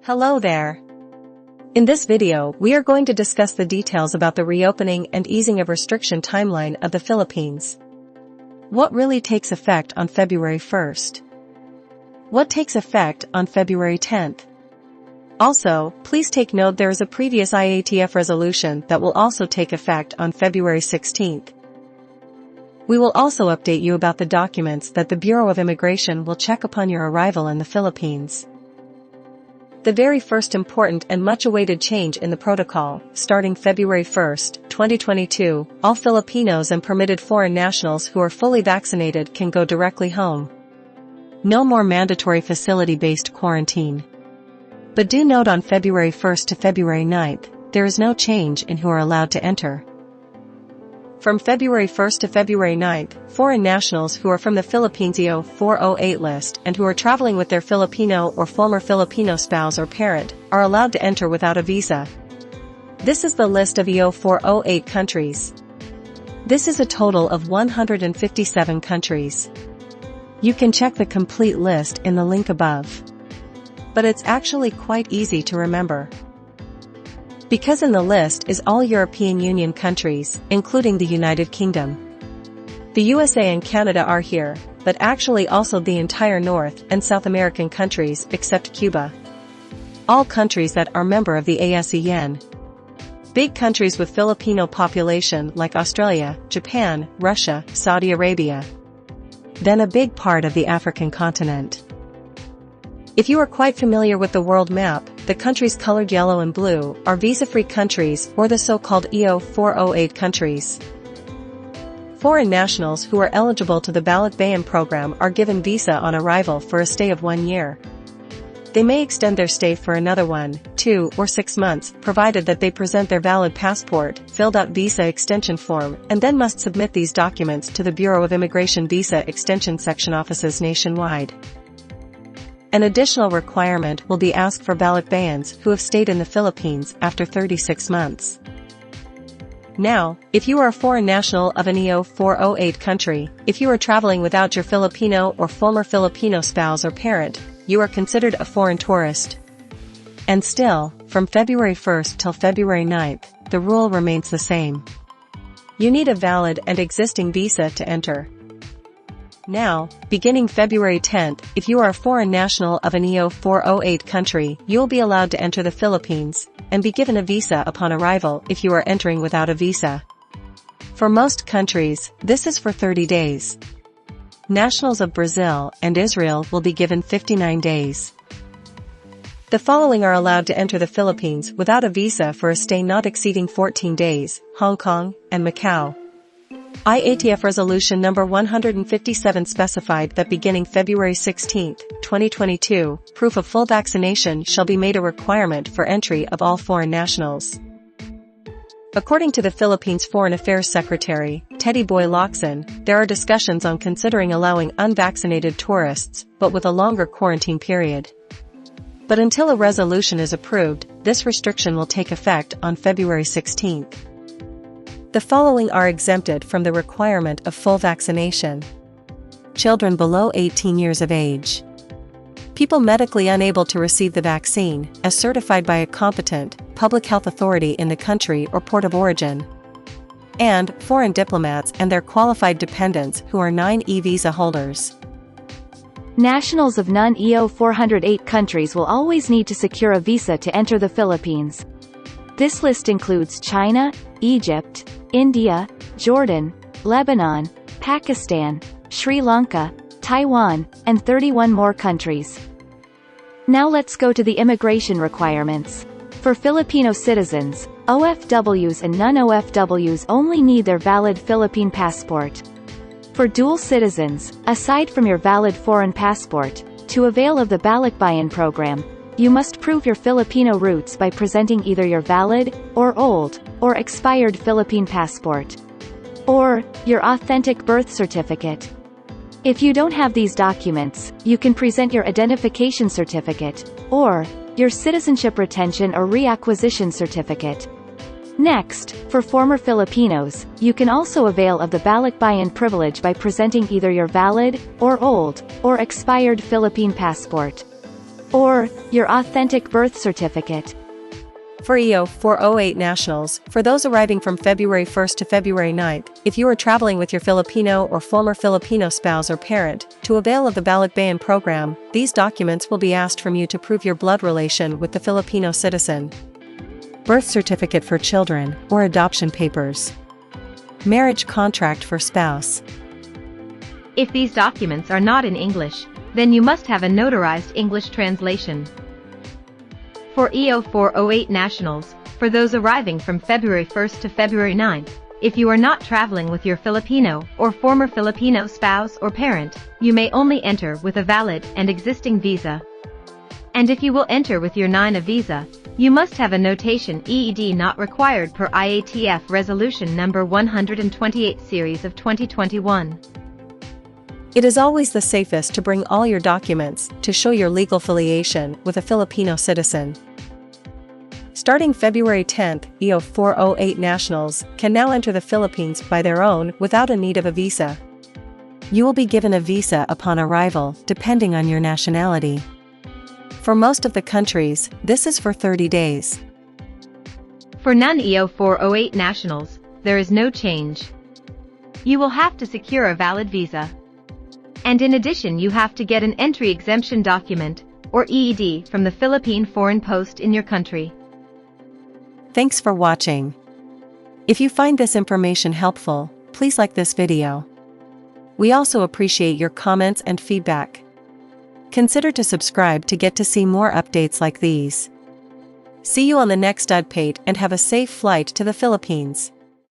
Hello there. In this video, we are going to discuss the details about the reopening and easing of restriction timeline of the Philippines. What really takes effect on February 1st? What takes effect on February 10th? Also, please take note there is a previous IATF resolution that will also take effect on February 16th. We will also update you about the documents that the Bureau of Immigration will check upon your arrival in the Philippines. The very first important and much-awaited change in the protocol, starting February 1, 2022, all Filipinos and permitted foreign nationals who are fully vaccinated can go directly home. No more mandatory facility-based quarantine. But do note on February 1 to February 9, there is no change in who are allowed to enter. From February 1 to February 9, foreign nationals who are from the Philippines EO-408 list and who are traveling with their Filipino or former Filipino spouse or parent are allowed to enter without a visa. This is the list of EO-408 countries. This is a total of 157 countries. You can check the complete list in the link above. But it's actually quite easy to remember. Because in the list is all European Union countries, including the United Kingdom. The USA and Canada are here, but actually also the entire North and South American countries except Cuba. All countries that are member of the ASEAN. Big countries with Filipino population like Australia, Japan, Russia, Saudi Arabia. Then a big part of the African continent. If you are quite familiar with the world map, the countries colored yellow and blue are visa-free countries or the so-called EO-408 countries. Foreign nationals who are eligible to the Balikbayan program are given visa on arrival for a stay of 1 year. They may extend their stay for another 1, 2, or 6 months, provided that they present their valid passport, filled out visa extension form, and then must submit these documents to the Bureau of Immigration Visa Extension Section offices nationwide. An additional requirement will be asked for Balikbayans who have stayed in the Philippines after 36 months. Now, if you are a foreign national of an EO-408 country, if you are traveling without your Filipino or former Filipino spouse or parent, you are considered a foreign tourist. And still, from February 1st till February 9th, the rule remains the same. You need a valid and existing visa to enter. Now, beginning February 10th, if you are a foreign national of an EO-408 country, you will be allowed to enter the Philippines, and be given a visa upon arrival if you are entering without a visa. For most countries, this is for 30 days. Nationals of Brazil and Israel will be given 59 days. The following are allowed to enter the Philippines without a visa for a stay not exceeding 14 days, Hong Kong and Macau. IATF Resolution number 157 specified that beginning February 16, 2022, proof of full vaccination shall be made a requirement for entry of all foreign nationals. According to the Philippines Foreign Affairs Secretary, Teddy Boy Locsin, there are discussions on considering allowing unvaccinated tourists, but with a longer quarantine period. But until a resolution is approved, this restriction will take effect on February 16th. The following are exempted from the requirement of full vaccination. Children below 18 years of age. People medically unable to receive the vaccine, as certified by a competent, public health authority in the country or port of origin. And foreign diplomats and their qualified dependents who are 9E visa holders. Nationals of non-EO-408 countries will always need to secure a visa to enter the Philippines. This list includes China, Egypt, India, Jordan, Lebanon, Pakistan, Sri Lanka, Taiwan, and 31 more countries. Now let's go to the immigration requirements. For Filipino citizens, OFWs and non-OFWs only need their valid Philippine passport. For dual citizens, aside from your valid foreign passport, to avail of the Balikbayan program, you must prove your Filipino roots by presenting either your valid, or old, or expired Philippine passport. Or, your authentic birth certificate. If you don't have these documents, you can present your identification certificate, or, your citizenship retention or reacquisition certificate. Next, for former Filipinos, you can also avail of the Balikbayan privilege by presenting either your valid, or old, or expired Philippine passport. or your authentic birth certificate. For EO-408 nationals, for those arriving from February 1st to February 9th, if you are traveling with your Filipino or former Filipino spouse or parent, to avail of the Balikbayan program, these documents will be asked from you to prove your blood relation with the Filipino citizen. Birth certificate for children, or adoption papers. Marriage contract for spouse. If these documents are not in English, then you must have a notarized English translation. For EO-408 nationals, for those arriving from February 1st to February 9th, if you are not traveling with your Filipino or former Filipino spouse or parent, you may only enter with a valid and existing visa. And if you will enter with your NON-OFW visa, you must have a notation EED not required per IATF Resolution number 128 series of 2021. It is always the safest to bring all your documents to show your legal affiliation with a Filipino citizen. Starting February 10th, EO-408 nationals can now enter the Philippines by their own without a need of a visa. You will be given a visa upon arrival, depending on your nationality. For most of the countries, this is for 30 days. For non-EO-408 nationals, there is no change. You will have to secure a valid visa. And in addition, you have to get an entry exemption document, or EED, from the Philippine Foreign Post in your country. Thanks for watching. If you find this information helpful, please like this video. We also appreciate your comments and feedback. Consider to subscribe to get to see more updates like these. See you on the next update and have a safe flight to the Philippines.